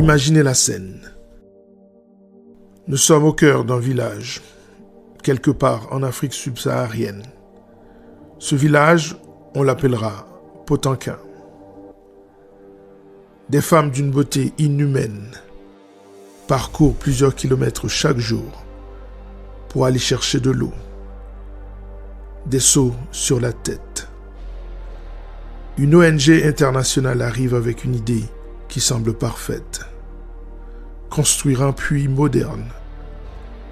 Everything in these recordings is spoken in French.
Imaginez la scène. Nous sommes au cœur d'un village, quelque part en Afrique subsaharienne. Ce village, on l'appellera Potanquin. Des femmes d'une beauté inhumaine parcourent plusieurs kilomètres chaque jour pour aller chercher de l'eau. Des seaux sur la tête. Une ONG internationale arrive avec une idée qui semble parfaite. Construire un puits moderne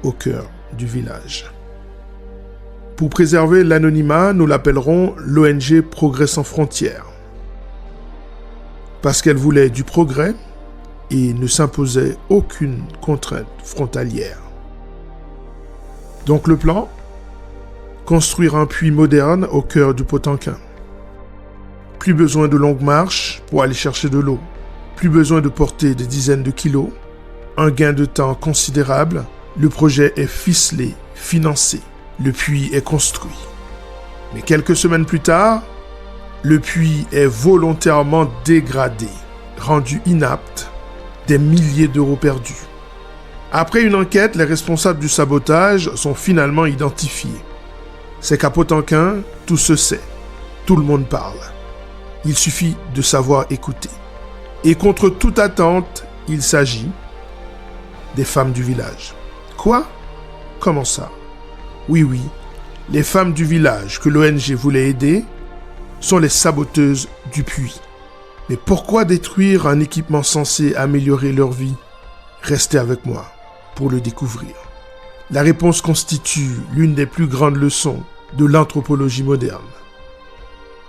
au cœur du village. Pour préserver l'anonymat, nous l'appellerons l'ONG Progrès sans frontières. Parce qu'elle voulait du progrès et ne s'imposait aucune contrainte frontalière. Donc le plan ? Construire un puits moderne au cœur du Potanquin. Plus besoin de longues marches pour aller chercher de l'eau. Plus besoin de porter des dizaines de kilos. Un gain de temps considérable. Le projet est ficelé, financé. Le puits est construit. Mais quelques semaines plus tard, le puits est volontairement dégradé, rendu inapte, des milliers d'euros perdus. Après une enquête, les responsables du sabotage sont finalement identifiés. C'est qu'à Potanquin, tout se sait. Tout le monde parle. Il suffit de savoir écouter. Et contre toute attente, il s'agit des femmes du village. Quoi ? Comment ça ? Oui, les femmes du village que l'ONG voulait aider sont les saboteuses du puits. Mais pourquoi détruire un équipement censé améliorer leur vie ? Restez avec moi pour le découvrir. La réponse constitue l'une des plus grandes leçons de l'anthropologie moderne.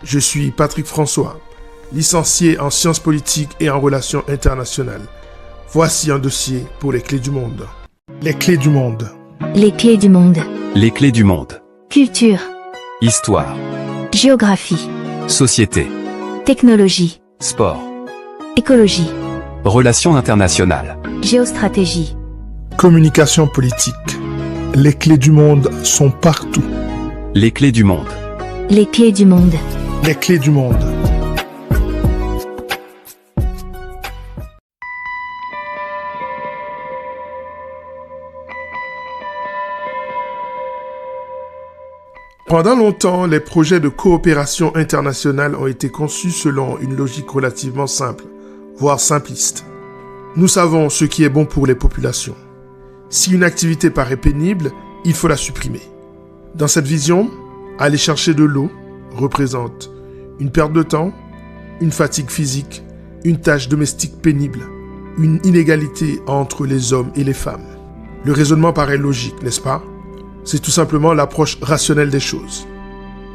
Je suis Patrick François, licencié en sciences politiques et en relations internationales. Voici un dossier pour les clés du monde. Les clés du monde. Les clés du monde. Les clés du monde. Culture. Histoire. Géographie. Société. Technologie. Sport. Écologie. Relations internationales. Géostratégie. Communication politique. Les clés du monde sont partout. Les clés du monde. Les clés du monde. Les clés du monde. Pendant longtemps, les projets de coopération internationale ont été conçus selon une logique relativement simple, voire simpliste. Nous savons ce qui est bon pour les populations. Si une activité paraît pénible, il faut la supprimer. Dans cette vision, aller chercher de l'eau représente une perte de temps, une fatigue physique, une tâche domestique pénible, une inégalité entre les hommes et les femmes. Le raisonnement paraît logique, n'est-ce pas ? C'est tout simplement l'approche rationnelle des choses.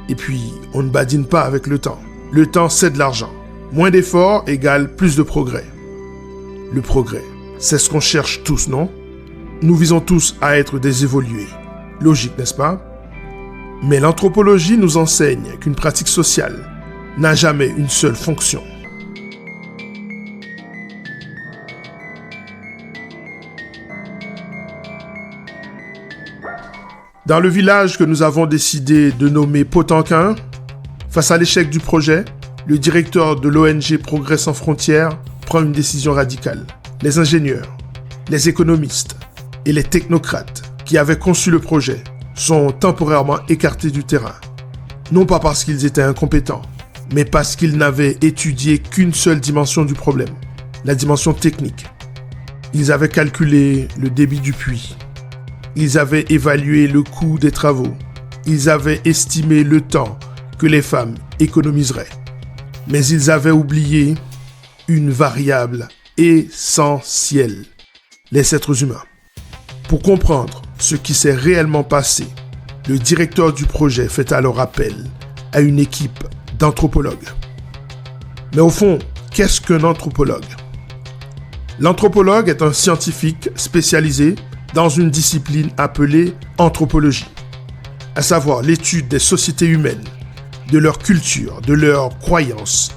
Et puis, on ne badine pas avec le temps. Le temps, c'est de l'argent. Moins d'efforts égale plus de progrès. Le progrès, c'est ce qu'on cherche tous, non ? Nous visons tous à être des évolués. Logique, n'est-ce pas ? Mais l'anthropologie nous enseigne qu'une pratique sociale n'a jamais une seule fonction. Dans le village que nous avons décidé de nommer Potanquin, face à l'échec du projet, le directeur de l'ONG Progrès sans frontières prend une décision radicale. Les ingénieurs, les économistes et les technocrates qui avaient conçu le projet sont temporairement écartés du terrain. Non pas parce qu'ils étaient incompétents, mais parce qu'ils n'avaient étudié qu'une seule dimension du problème, la dimension technique. Ils avaient calculé le débit du puits. Ils avaient évalué le coût des travaux. Ils avaient estimé le temps que les femmes économiseraient. Mais ils avaient oublié une variable essentielle, les êtres humains. Pour comprendre ce qui s'est réellement passé, le directeur du projet fait alors appel à une équipe d'anthropologues. Mais au fond, qu'est-ce qu'un anthropologue ? L'anthropologue est un scientifique spécialisé dans une discipline appelée anthropologie, à savoir l'étude des sociétés humaines, de leur culture, de leurs croyances,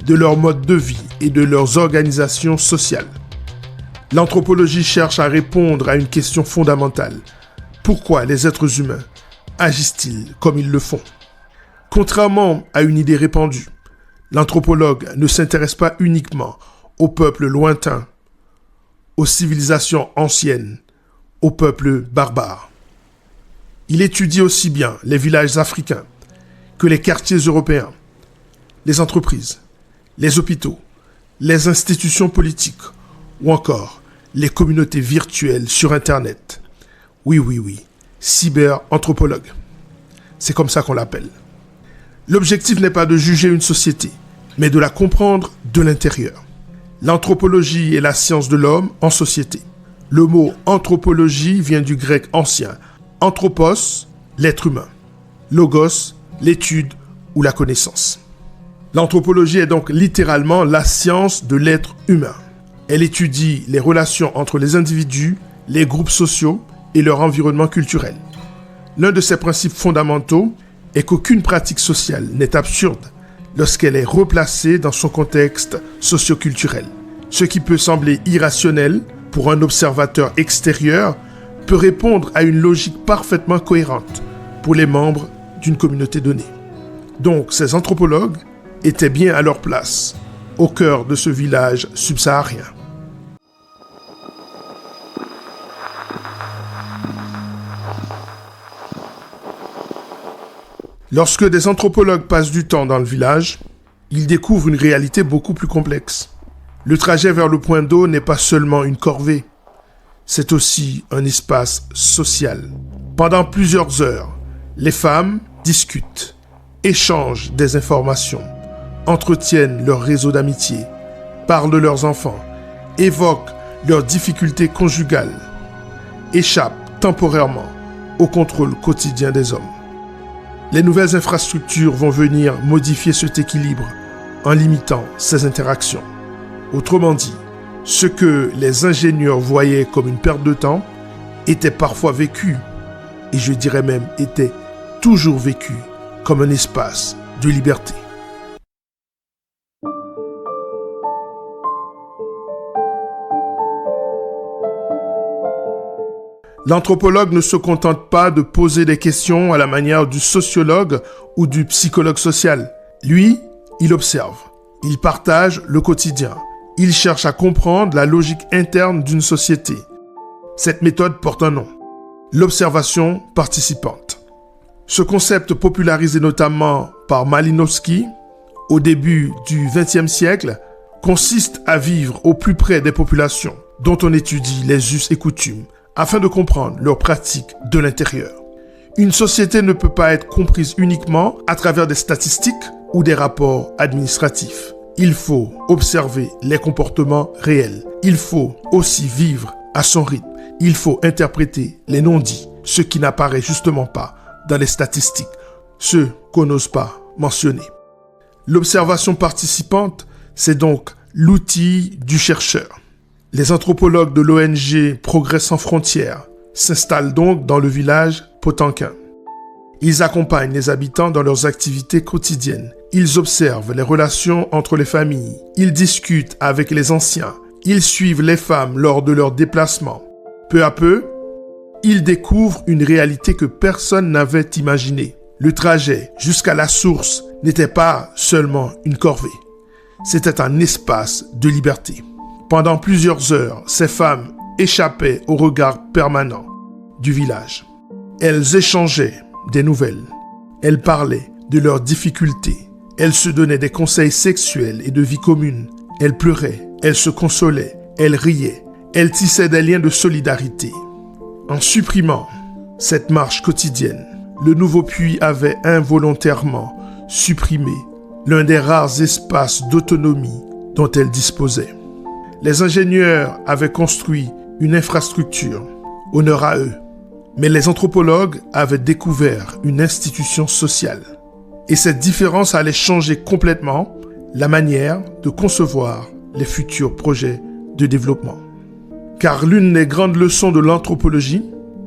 de leur mode de vie et de leurs organisations sociales. L'anthropologie cherche à répondre à une question fondamentale. Pourquoi les êtres humains agissent-ils comme ils le font ? Contrairement à une idée répandue, l'anthropologue ne s'intéresse pas uniquement aux peuples lointains aux civilisations anciennes, aux peuples barbares. Il étudie aussi bien les villages africains que les quartiers européens, les entreprises, les hôpitaux, les institutions politiques ou encore les communautés virtuelles sur Internet. Oui, cyber-anthropologue. C'est comme ça qu'on l'appelle. L'objectif n'est pas de juger une société, mais de la comprendre de l'intérieur. L'anthropologie est la science de l'homme en société. Le mot anthropologie vient du grec ancien. Anthropos, l'être humain. Logos, l'étude ou la connaissance. L'anthropologie est donc littéralement la science de l'être humain. Elle étudie les relations entre les individus, les groupes sociaux et leur environnement culturel. L'un de ses principes fondamentaux est qu'aucune pratique sociale n'est absurde lorsqu'elle est replacée dans son contexte socio-culturel. Ce qui peut sembler irrationnel pour un observateur extérieur peut répondre à une logique parfaitement cohérente pour les membres d'une communauté donnée. Donc, ces anthropologues étaient bien à leur place, au cœur de ce village subsaharien. Lorsque des anthropologues passent du temps dans le village, ils découvrent une réalité beaucoup plus complexe. Le trajet vers le point d'eau n'est pas seulement une corvée, c'est aussi un espace social. Pendant plusieurs heures, les femmes discutent, échangent des informations, entretiennent leur réseau d'amitié, parlent de leurs enfants, évoquent leurs difficultés conjugales, échappent temporairement au contrôle quotidien des hommes. Les nouvelles infrastructures vont venir modifier cet équilibre en limitant ces interactions. Autrement dit, ce que les ingénieurs voyaient comme une perte de temps était parfois vécu, et je dirais même était toujours vécu comme un espace de liberté. L'anthropologue ne se contente pas de poser des questions à la manière du sociologue ou du psychologue social. Lui, il observe, il partage le quotidien, il cherche à comprendre la logique interne d'une société. Cette méthode porte un nom, l'observation participante. Ce concept popularisé notamment par Malinowski au début du XXe siècle consiste à vivre au plus près des populations dont on étudie les us et coutumes, afin de comprendre leurs pratiques de l'intérieur. Une société ne peut pas être comprise uniquement à travers des statistiques ou des rapports administratifs. Il faut observer les comportements réels. Il faut aussi vivre à son rythme. Il faut interpréter les non-dits, ce qui n'apparaît justement pas dans les statistiques, ce qu'on n'ose pas mentionner. L'observation participante, c'est donc l'outil du chercheur. Les anthropologues de l'ONG Progrès sans frontières s'installent donc dans le village Potanquin. Ils accompagnent les habitants dans leurs activités quotidiennes. Ils observent les relations entre les familles. Ils discutent avec les anciens. Ils suivent les femmes lors de leurs déplacements. Peu à peu, ils découvrent une réalité que personne n'avait imaginée. Le trajet jusqu'à la source n'était pas seulement une corvée. C'était un espace de liberté. Pendant plusieurs heures, ces femmes échappaient au regard permanent du village. Elles échangeaient des nouvelles. Elles parlaient de leurs difficultés. Elles se donnaient des conseils sexuels et de vie commune. Elles pleuraient, elles se consolaient, elles riaient. Elles tissaient des liens de solidarité. En supprimant cette marche quotidienne, le nouveau puits avait involontairement supprimé l'un des rares espaces d'autonomie dont elles disposaient. Les ingénieurs avaient construit une infrastructure, honneur à eux. Mais les anthropologues avaient découvert une institution sociale. Et cette différence allait changer complètement la manière de concevoir les futurs projets de développement. Car l'une des grandes leçons de l'anthropologie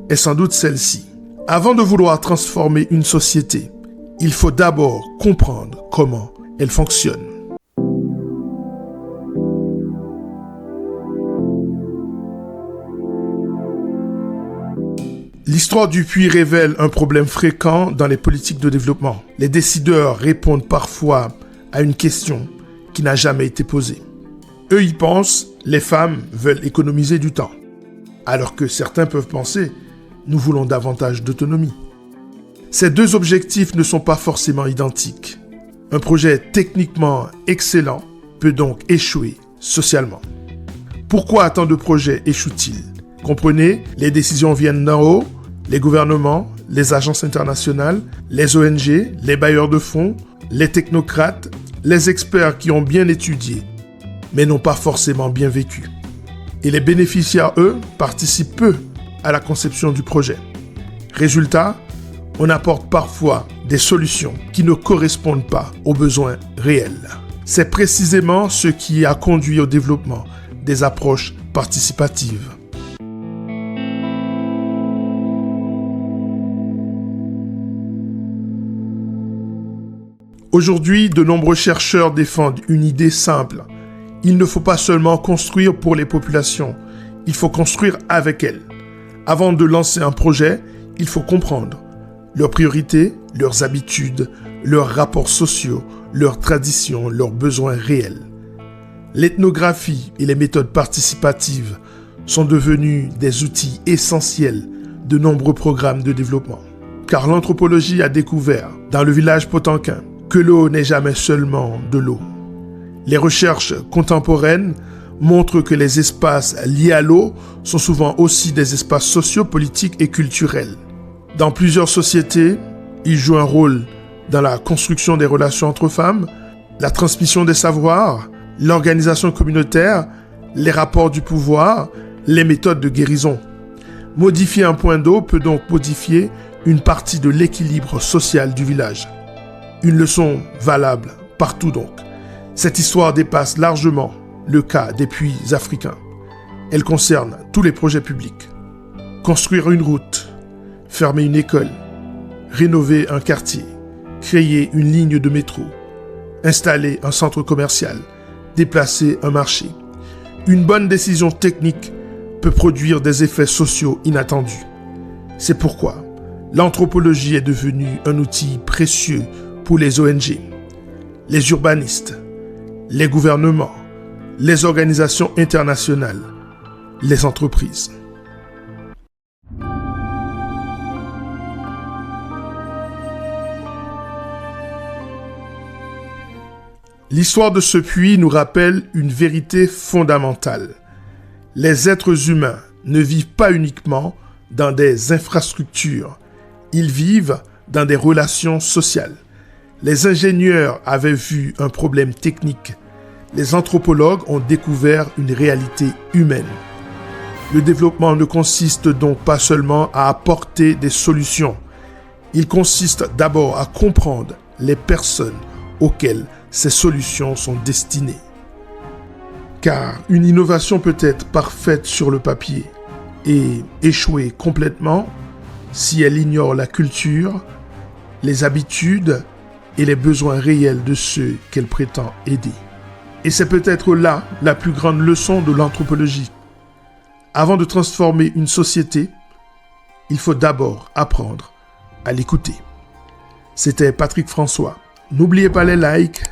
est sans doute celle-ci. Avant de vouloir transformer une société, il faut d'abord comprendre comment elle fonctionne. L'histoire du puits révèle un problème fréquent dans les politiques de développement. Les décideurs répondent parfois à une question qui n'a jamais été posée. Eux y pensent, les femmes veulent économiser du temps. Alors que certains peuvent penser, nous voulons davantage d'autonomie. Ces deux objectifs ne sont pas forcément identiques. Un projet techniquement excellent peut donc échouer socialement. Pourquoi tant de projets échouent-ils? Comprenez, les décisions viennent d'en haut, les gouvernements, les agences internationales, les ONG, les bailleurs de fonds, les technocrates, les experts qui ont bien étudié, mais n'ont pas forcément bien vécu. Et les bénéficiaires, eux, participent peu à la conception du projet. Résultat, on apporte parfois des solutions qui ne correspondent pas aux besoins réels. C'est précisément ce qui a conduit au développement des approches participatives. Aujourd'hui, de nombreux chercheurs défendent une idée simple. Il ne faut pas seulement construire pour les populations, il faut construire avec elles. Avant de lancer un projet, il faut comprendre leurs priorités, leurs habitudes, leurs rapports sociaux, leurs traditions, leurs besoins réels. L'ethnographie et les méthodes participatives sont devenues des outils essentiels de nombreux programmes de développement. Car l'anthropologie a découvert, dans le village Potanquin, que l'eau n'est jamais seulement de l'eau. Les recherches contemporaines montrent que les espaces liés à l'eau sont souvent aussi des espaces sociaux, politiques et culturels. Dans plusieurs sociétés, ils jouent un rôle dans la construction des relations entre femmes, la transmission des savoirs, l'organisation communautaire, les rapports du pouvoir, les méthodes de guérison. Modifier un point d'eau peut donc modifier une partie de l'équilibre social du village. Une leçon valable partout donc. Cette histoire dépasse largement le cas des puits africains. Elle concerne tous les projets publics. Construire une route, fermer une école, rénover un quartier, créer une ligne de métro, installer un centre commercial, déplacer un marché. Une bonne décision technique peut produire des effets sociaux inattendus. C'est pourquoi l'anthropologie est devenue un outil précieux pour les ONG, les urbanistes, les gouvernements, les organisations internationales, les entreprises. L'histoire de ce puits nous rappelle une vérité fondamentale. Les êtres humains ne vivent pas uniquement dans des infrastructures, ils vivent dans des relations sociales. Les ingénieurs avaient vu un problème technique. Les anthropologues ont découvert une réalité humaine. Le développement ne consiste donc pas seulement à apporter des solutions. Il consiste d'abord à comprendre les personnes auxquelles ces solutions sont destinées. Car une innovation peut être parfaite sur le papier et échouer complètement si elle ignore la culture, les habitudes et les besoins réels de ceux qu'elle prétend aider. Et c'est peut-être là la plus grande leçon de l'anthropologie. Avant de transformer une société, il faut d'abord apprendre à l'écouter. C'était Patrick François. N'oubliez pas les likes,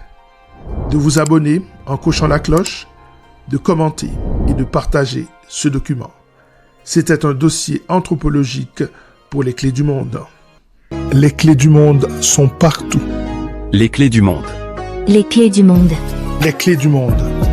de vous abonner en cochant la cloche, de commenter et de partager ce document. C'était un dossier anthropologique pour les clés du monde. Les clés du monde sont partout. Les clés du monde. Les clés du monde. Les clés du monde.